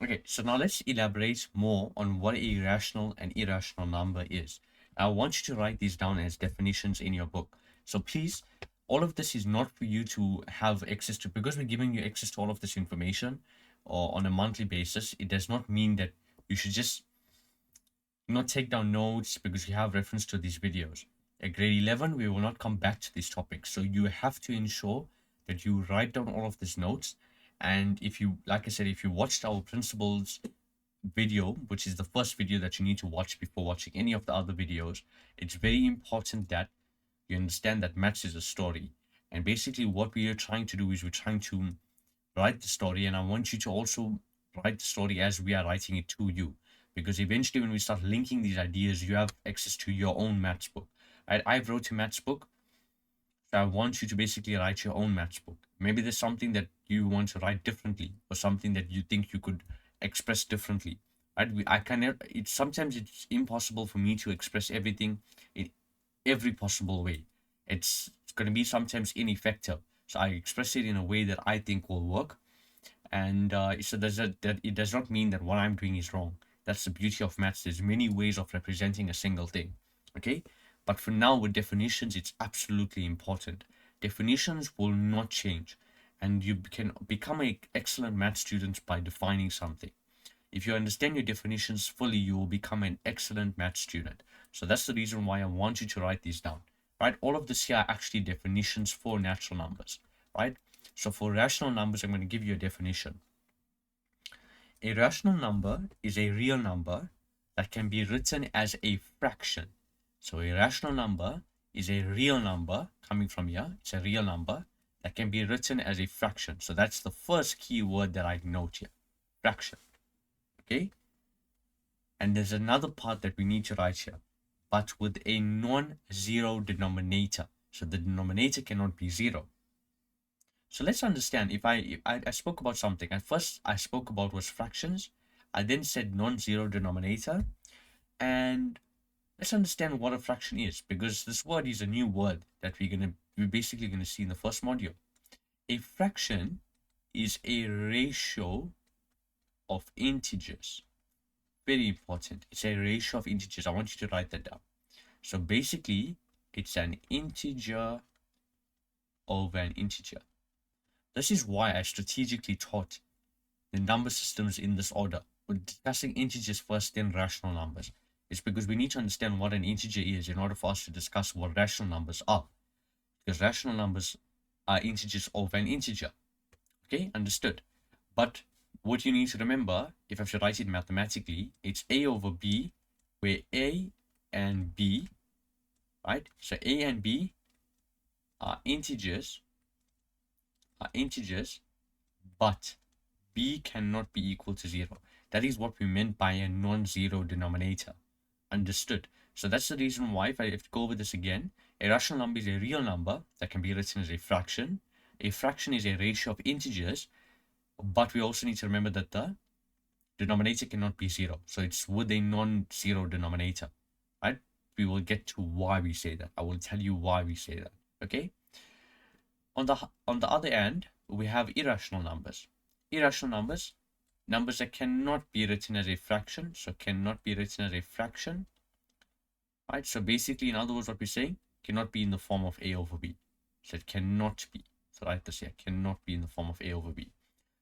Okay, so now let's elaborate more on what a rational and irrational number is. I want you to write these down as definitions in your book. So please, all of this is not for you to have access to, because we're giving you access to all of this information or on a monthly basis. It does not mean that you should just not take down notes because you have reference to these videos. At grade 11, we will not come back to these topics. So you have to ensure that you write down all of these notes. And if you, like I said, if you watched our principles video, which is the first video that you need to watch before watching any of the other videos, it's very important that you understand that maths is a story. And basically what we are trying to do is we're trying to write the story, and I want you to also write the story as we are writing it to you, because eventually when we start linking these ideas, you have access to your own maths book. Right? I've wrote a maths book, so I want you to basically write your own maths book. Maybe there's something that you want to write differently, or something that you think you could express differently. Right? I cannot. It's sometimes it's impossible for me to express everything in every possible way. It's going to be sometimes ineffective. So I express it in a way that I think will work, and so that it does not mean that what I'm doing is wrong. That's the beauty of maths. There's many ways of representing a single thing. Okay, but for now with definitions, it's absolutely important. Definitions will not change, and you can become an excellent math student by defining something. If you understand your definitions fully, you will become an excellent math student. So that's the reason why I want you to write these down. Right? All of this here are actually definitions for natural numbers. Right? So for rational numbers, I'm going to give you a definition. A rational number is a real number that can be written as a fraction. So a rational number is a real number coming from here. It's a real number that can be written as a fraction. So that's the first key word that I note here. Fraction. Okay? And there's another part that we need to write here, but with a non-zero denominator. So the denominator cannot be zero. So let's understand, if I spoke about something, at first I spoke about was fractions, I then said non-zero denominator, and let's understand what a fraction is, because this word is a new word that we're basically gonna see in the first module. A fraction is a ratio of integers. Very important. It's a ratio of integers. I want you to write that down. So basically, it's an integer over an integer. This is why I strategically taught the number systems in this order. We're discussing integers first, then rational numbers. It's because we need to understand what an integer is in order for us to discuss what rational numbers are. Because rational numbers are integers over an integer. Okay, understood. But what you need to remember, if I have to write it mathematically, it's a over b, where a and b, right? So a and b are integers, but b cannot be equal to 0. That is what we meant by a non-zero denominator. Understood? So that's the reason why, if I have to go over this again, a rational number is a real number that can be written as a fraction. A fraction is a ratio of integers, but we also need to remember that the denominator cannot be 0. So it's with a non-zero denominator, right? We will get to why we say that. I will tell you why we say that, okay? On the other end, we have irrational numbers. Irrational numbers, numbers that cannot be written as a fraction, so cannot be written as a fraction, right? So basically, in other words, what we're saying, cannot be in the form of a over b. So it cannot be. So write this here, cannot be in the form of a over b.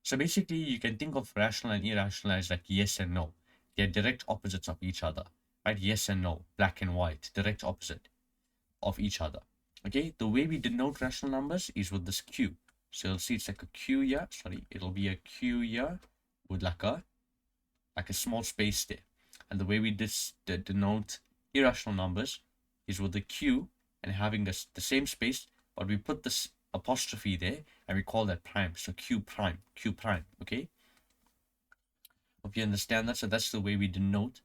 So basically, you can think of rational and irrational as like yes and no. They're direct opposites of each other, right? Yes and no, black and white, direct opposite of each other. Okay, the way we denote rational numbers is with this q. So you'll see it's like a q here. Sorry, it'll be a q here with like a small space there. And the way we denote irrational numbers is with the q and having the same space, but we put this apostrophe there and we call that prime. So q prime, okay? Hope you understand that. So that's the way we denote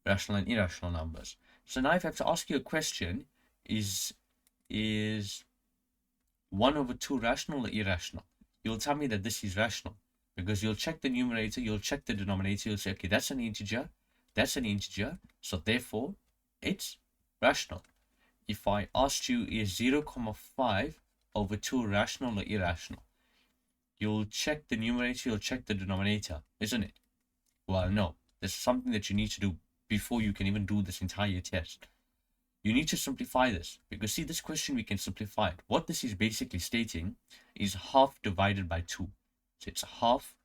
rational and irrational numbers. So now if I have to ask you a question, is 1 over 2 rational or irrational? You'll tell me that this is rational, because you'll check the numerator, you'll check the denominator, you'll say, okay, that's an integer, so therefore it's rational. If I asked you, is 0,5 over 2 rational or irrational? You'll check the numerator, you'll check the denominator, isn't it? Well, no, there's something that you need to do before you can even do this entire test. You need to simplify this, because see, this question we can simplify it. What this is basically stating is half divided by 2. So it's half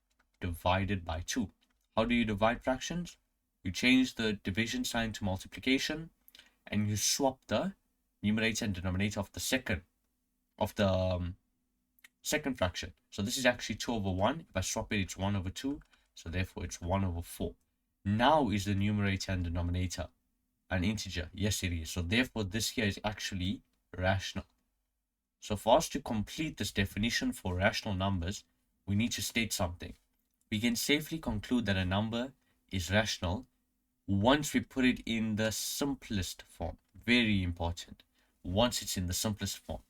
divided by 2. How do you divide fractions? You change the division sign to multiplication, and you swap the numerator and denominator of the second fraction. So this is actually 2 over 1. If I swap it, it's 1 over 2. So therefore, it's 1 over 4. Now is the numerator and denominator an integer? Yes, it is. So therefore, this here is actually rational. So for us to complete this definition for rational numbers, we need to state something. We can safely conclude that a number is rational once we put it in the simplest form. Very important. Once it's in the simplest form,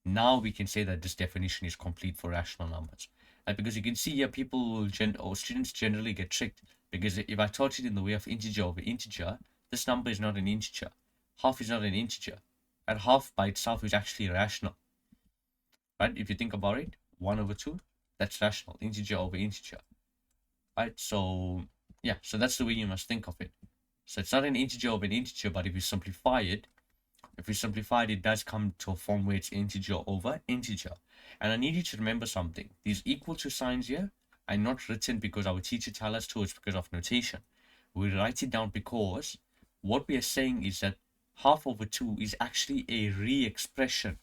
now we can say that this definition is complete for rational numbers. Because you can see here, people will or students generally get tricked, because if I taught it in the way of integer over integer, this number is not an integer. Half is not an integer. And half by itself is actually rational. Right? If you think about it, 1 over 2, that's rational. Integer over integer. Right? So yeah, so that's the way you must think of it. So it's not an integer over an integer, but if you simplify it, it does come to a form where it's integer over integer. And I need you to remember something. These equal to signs here are not written because our teacher tells us to. It's because of notation. We write it down because what we are saying is that half over 2 is actually a re-expression.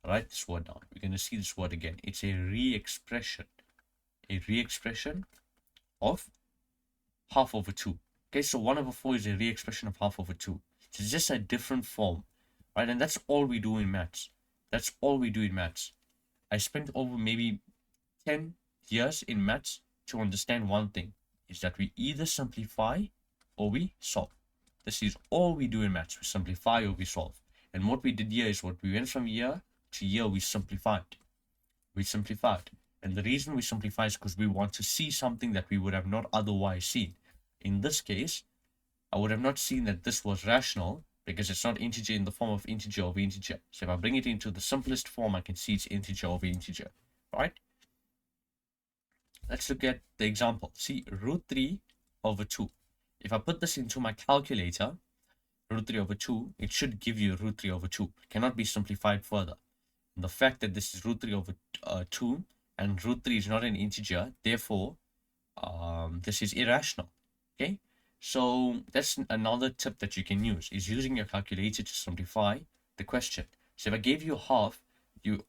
Write this word down. We're going to see this word again. It's a re-expression. A re-expression of half over 2. Okay, so 1 over 4 is a re-expression of half over 2. So it's just a different form. Right, and that's all we do in maths. That's all we do in maths. I spent over maybe 10 years in maths to understand one thing, is that we either simplify or we solve. This is all we do in maths. We simplify or we solve. And what we did here is what we went from year to year, we simplified. We simplified. And the reason we simplify is because we want to see something that we would have not otherwise seen. In this case, I would have not seen that this was rational because it's not integer in the form of integer over integer. So if I bring it into the simplest form, I can see it's integer over integer, right? Let's look at the example. See, root 3 over 2. If I put this into my calculator, root 3 over 2, it should give you root 3 over 2. It cannot be simplified further. And the fact that this is root 3 over 2 and root 3 is not an integer, therefore, this is irrational, okay? So that's another tip that you can use, is using your calculator to simplify the question. So if I gave you half,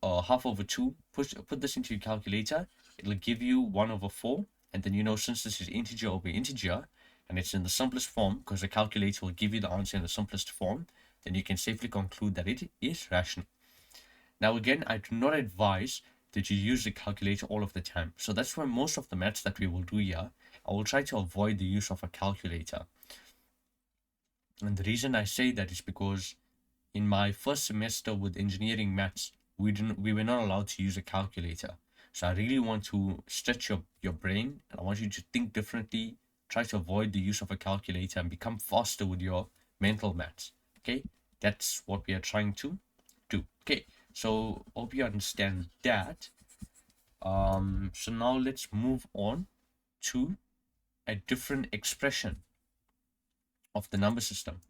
half over 2, put this into your calculator, it'll give you 1 over 4, and then since this is integer over integer, and it's in the simplest form, because the calculator will give you the answer in the simplest form, then you can safely conclude that it is rational. Now again, I do not advise that you use the calculator all of the time. So that's why most of the maths that we will do here, I will try to avoid the use of a calculator. And the reason I say that is because in my first semester with engineering maths, we were not allowed to use a calculator. So I really want to stretch your brain, and I want you to think differently, try to avoid the use of a calculator and become faster with your mental maths. Okay, that's what we are trying to do. Okay, so hope you understand that. So now let's move on to a different expression of the number system.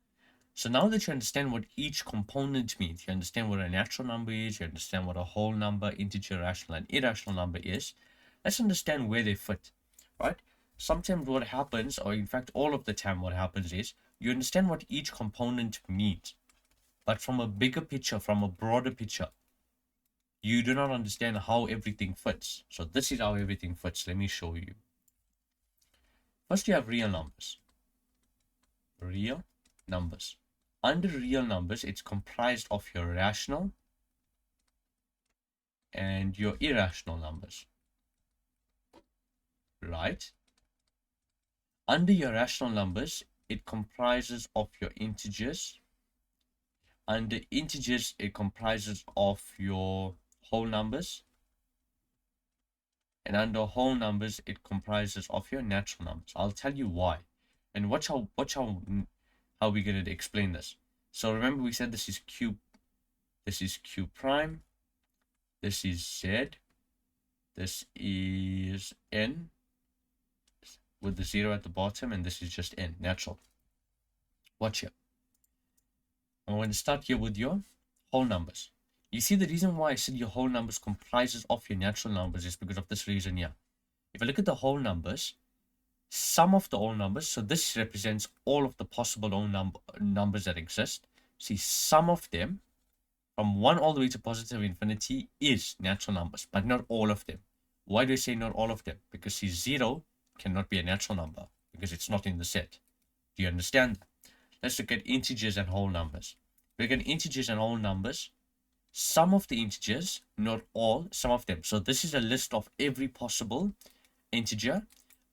So now that you understand what each component means, you understand what a natural number is, you understand what a whole number, integer, rational, and irrational number is, let's understand where they fit, right? Sometimes what happens, or in fact all of the time what happens, is you understand what each component means, but from a bigger picture, from a broader picture, you do not understand how everything fits. So this is how everything fits. Let me show you. First, you have real numbers. Real numbers. Under real numbers, it's comprised of your rational and your irrational numbers, right? Under your rational numbers, it comprises of your integers. Under integers, it comprises of your whole numbers. And under whole numbers, it comprises of your natural numbers. I'll tell you why. And watch how we're going to explain this. So remember, we said this is Q prime, this is Z, this is N, with the 0 at the bottom, and this is just n, natural. Watch here. I'm going to start here with your whole numbers. You see, the reason why I said your whole numbers comprises of your natural numbers is because of this reason here. If I look at the whole numbers, sum of the whole numbers, so this represents all of the possible whole numbers that exist. See, sum of them from 1 all the way to positive infinity is natural numbers, but not all of them. Why do I say not all of them? Because see, 0 cannot be a natural number because it's not in the set. Do you understand that? Let's look at integers and whole numbers. Look at integers and whole numbers. Some of the integers, not all, some of them. So this is a list of every possible integer,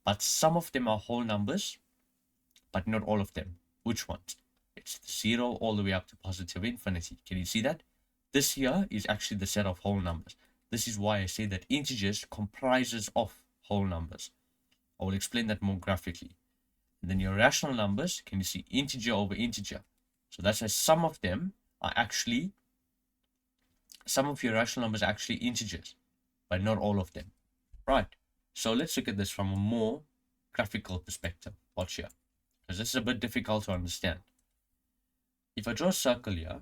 but some of them are whole numbers, but not all of them. Which ones? It's 0 all the way up to positive infinity. Can you see that? This here is actually the set of whole numbers. This is why I say that integers comprises of whole numbers. I will explain that more graphically. And then your rational numbers, can you see integer over integer? So that's why some of them are actually, some of your rational numbers are actually integers, but not all of them. Right. So let's look at this from a more graphical perspective. Watch here, because this is a bit difficult to understand. If I draw a circle here,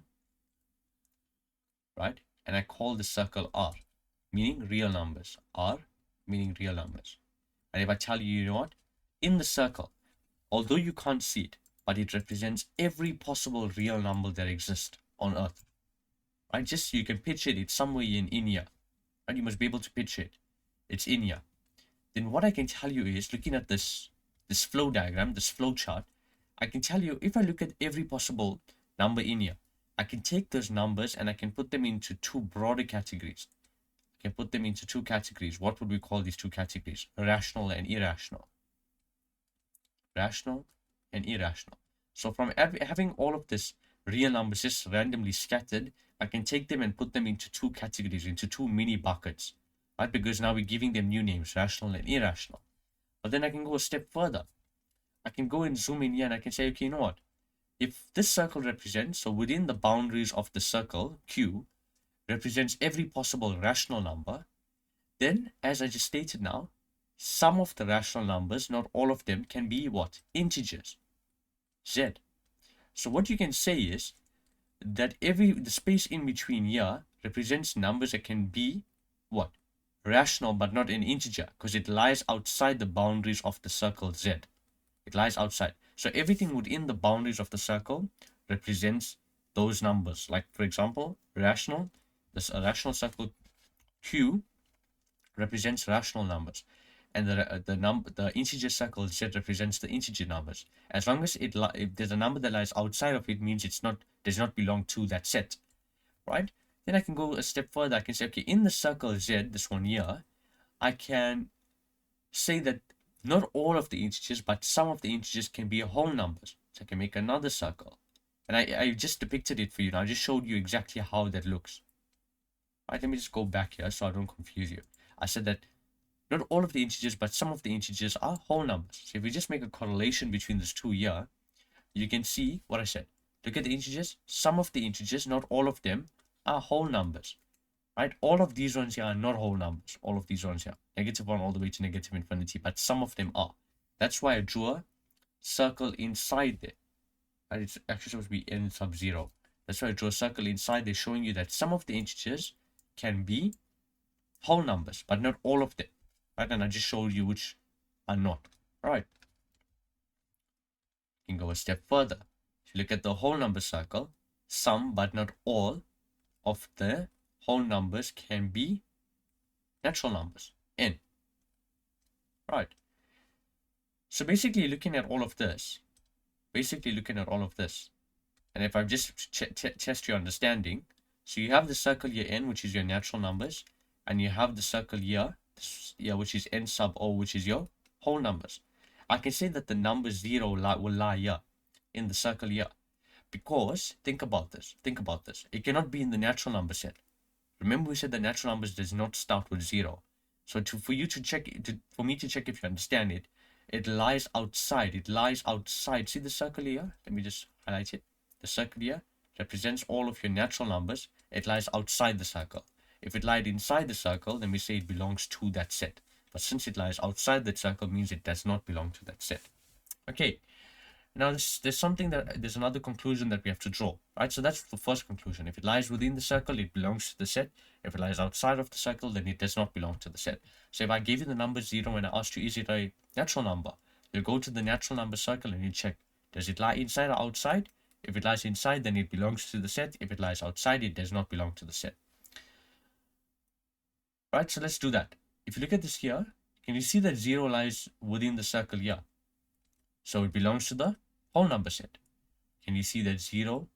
right, and I call the circle R, meaning real numbers, R meaning real numbers. And if I tell you, you know what, in the circle, although you can't see it, but it represents every possible real number that exists on Earth. Right? Just so you can picture it, it's somewhere in here. Right? You must be able to picture it. It's in here. Then what I can tell you is, looking at this flow diagram, this flow chart, I can tell you, if I look at every possible number in here, I can take those numbers and I can put them into two broader categories. I can put them into two categories. What would we call these two categories? Rational and irrational. Rational and irrational. So from having all of this real numbers just randomly scattered, I can take them and put them into two categories, into two mini buckets, right? Because now we're giving them new names, rational and irrational. But then I can go a step further. I can go and zoom in here and I can say, okay, you know what? If this circle represents, so within the boundaries of the circle, Q, represents every possible rational number, then, as I just stated now, some of the rational numbers, not all of them, can be what? Integers. Z. So what you can say is that the space in between here represents numbers that can be what? Rational, but not an integer, because it lies outside the boundaries of the circle Z. It lies outside. So everything within the boundaries of the circle represents those numbers. Like, for example, rational, a rational circle Q represents rational numbers, and the integer circle Z represents the integer numbers. As long as if there's a number that lies outside of it, means does not belong to that set, right? Then I can go a step further. I can say, okay, in the circle Z, this one here, I can say that not all of the integers, but some of the integers can be whole numbers. So I can make another circle, and I just depicted it for you. Now I just showed you exactly how that looks. Right, let me just go back here so I don't confuse you. I said that not all of the integers, but some of the integers are whole numbers. So if we just make a correlation between these two here, you can see what I said. Look at the integers. Some of the integers, not all of them, are whole numbers. Right? All of these ones here are not whole numbers. All of these ones here. -1 all the way to negative infinity. But some of them are. That's why I drew a circle inside there. Right? It's actually supposed to be n sub 0. That's why I drew a circle inside there, showing you that some of the integers can be whole numbers, but not all of them. Right? And I just showed you which are not. Right? You can go a step further. If you look at the whole number circle, some but not all of the whole numbers can be natural numbers, n. Right? So basically looking at all of this, and if I just test your understanding, so you have the circle here n, which is your natural numbers, and you have the circle here, which is n sub o, which is your whole numbers. I can say that the number 0 will lie here, in the circle here, because think about this. It cannot be in the natural number set. Remember, we said the natural numbers does not start with 0. So for me to check if you understand it, it lies outside. See the circle here? Let me just highlight it. The circle here represents all of your natural numbers. It lies outside the circle. If it lied inside the circle, then we say it belongs to that set. But since it lies outside that circle, means it does not belong to that set. Okay. Now there's another conclusion that we have to draw, right? So that's the first conclusion. If it lies within the circle, it belongs to the set. If it lies outside of the circle, then it does not belong to the set. So if I gave you the number 0 and I asked you, is it a natural number? You'll go to the natural number circle and you check, does it lie inside or outside? If it lies inside, then it belongs to the set. If it lies outside, it does not belong to the set. Right, so let's do that. If you look at this here, can you see that 0 lies within the circle here? So it belongs to the whole number set. Can you see that 0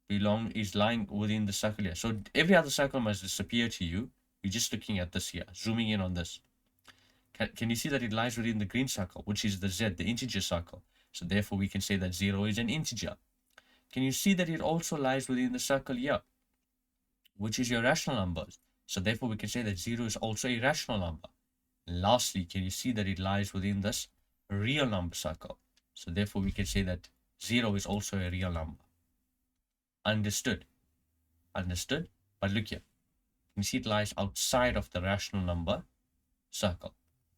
is lying within the circle here? So every other circle must disappear to you. You're just looking at this here, zooming in on this. Can you see that it lies within the green circle, which is the z, the integer circle? So therefore we can say that 0 is an integer. Can you see that it also lies within the circle here, which is your rational numbers? So therefore we can say that 0 is also a rational number. And lastly, can you see that it lies within this real number circle? So therefore we can say that 0 is also a real number. Understood? Understood? But look here. You see it lies outside of the rational number circle.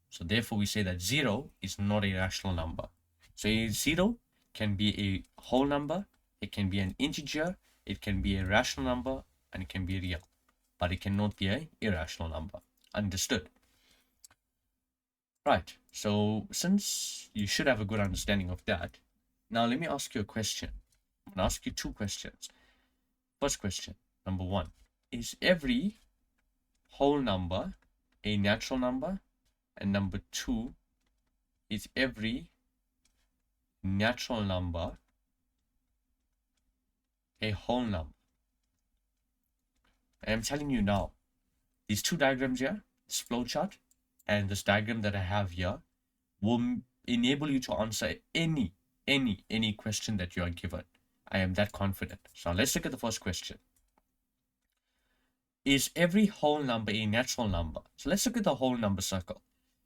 So therefore we say that 0 is not a rational number. So a 0 can be a whole number, it can be an integer, it can be a rational number, and it can be real. But it cannot be an irrational number. Understood? Right, so since you should have a good understanding of that, now let me ask you a question. I'm going to ask you two questions. First question, number 1. Is every whole number a natural number? And number 2, is every natural number a whole number? I am telling you now, these two diagrams here, this flowchart and this diagram that I have here, will enable you to answer any question that you are given. I am that confident. So let's look at the first question. Is every whole number a natural number? So let's look at the whole number circle.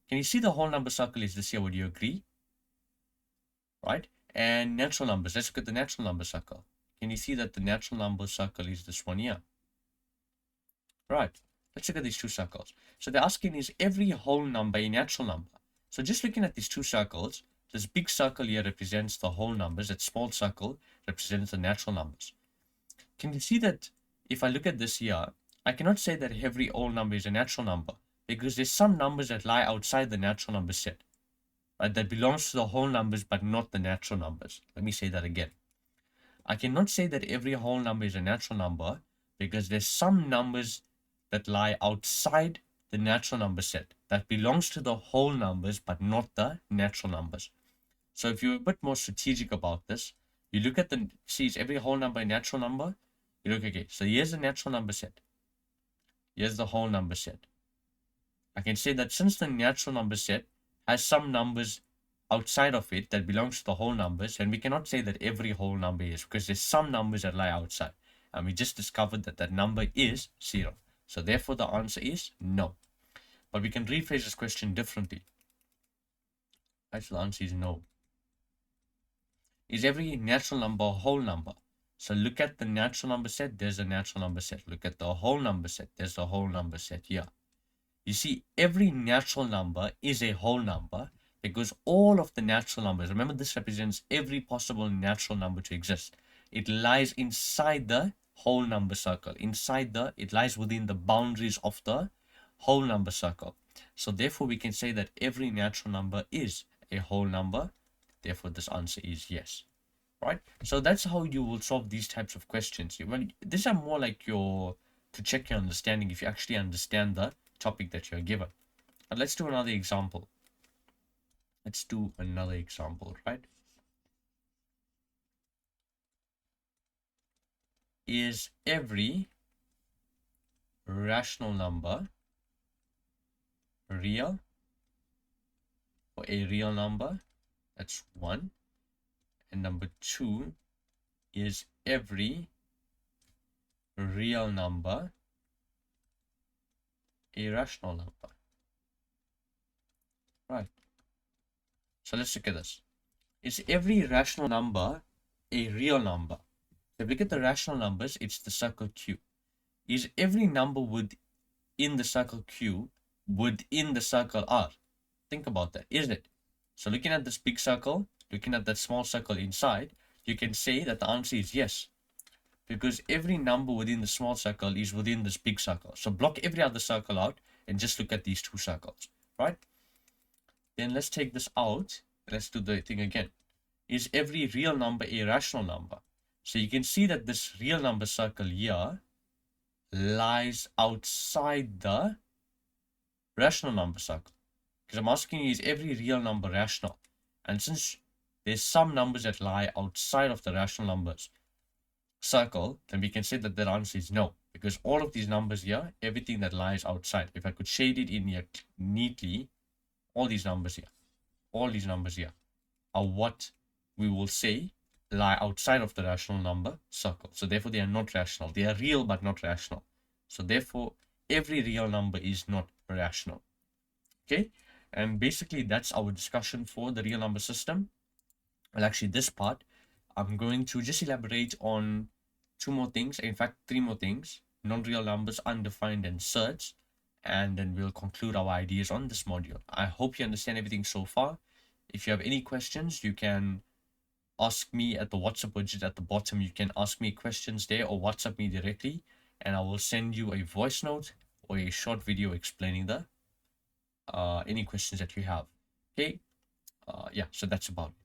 Can you see the whole number circle is this here? Would you agree? Right? And natural numbers. Let's look at the natural number circle. Can you see that the natural number circle is this one here? Right. Let's look at these two circles. So they're asking, is every whole number a natural number? So just looking at these two circles, this big circle here represents the whole numbers. That small circle represents the natural numbers. Can you see that if I look at this here, I cannot say that every whole number is a natural number, because there's some numbers that lie outside the natural number set, right? That belongs to the whole numbers, but not the natural numbers. Let me say that again. I cannot say that every whole number is a natural number, because there's some numbers that lie outside the natural number set that belongs to the whole numbers, but not the natural numbers. So if you're a bit more strategic about this, you look at is every whole number a natural number? You look, okay, so here's the natural number set. Here's the whole number set. I can say that since the natural number set has some numbers outside of it that belongs to the whole numbers, and we cannot say that every whole number is, because there's some numbers that lie outside. And we just discovered that that number is 0. So therefore the answer is no. But we can rephrase this question differently. Actually, the answer is no. Is every natural number a whole number? So look at the natural number set, there's a natural number set. Look at the whole number set, there's the whole number set here. You see, every natural number is a whole number because all of the natural numbers, remember this represents every possible natural number to exist. It lies inside the whole number circle. It lies within the boundaries of the whole number circle. So therefore we can say that every natural number is a whole number. Therefore this answer is yes. Right? So that's how you will solve these types of questions. These are more like to check your understanding if you actually understand the topic that you're given. But let's do another example. Right? Is every rational number real, or a real number? That's 1. And number 2, is every real number a rational number? Right. So let's look at this. Is every rational number a real number? If we look at the rational numbers, it's the circle Q. Is every number within the circle Q within the circle R? Think about that. Is it? So looking at this big circle, looking at that small circle inside, you can say that the answer is yes, because every number within the small circle is within this big circle. So block every other circle out and just look at these two circles, right? Then let's take this out. Let's do the thing again. Is every real number a rational number? So you can see that this real number circle here lies outside the rational number circle. Because I'm asking you, is every real number rational? And since there's some numbers that lie outside of the rational numbers circle, then we can say that the answer is no. Because all of these numbers here, everything that lies outside, if I could shade it in here neatly, all these numbers here are what we will say lie outside of the rational number circle. So therefore they are not rational. They are real but not rational. So therefore every real number is not rational. Okay, and basically that's our discussion for the real number system. Well, actually this part I'm going to just elaborate on two more things, in fact 3 more things: non-real numbers, undefined, and surds. And then we'll conclude our ideas on this module. I hope you understand everything so far. If you have any questions, you can ask me at the WhatsApp widget at the bottom. You can ask me questions there or WhatsApp me directly, and I will send you a voice note or a short video explaining the any questions that you have. Okay, yeah, so that's about it.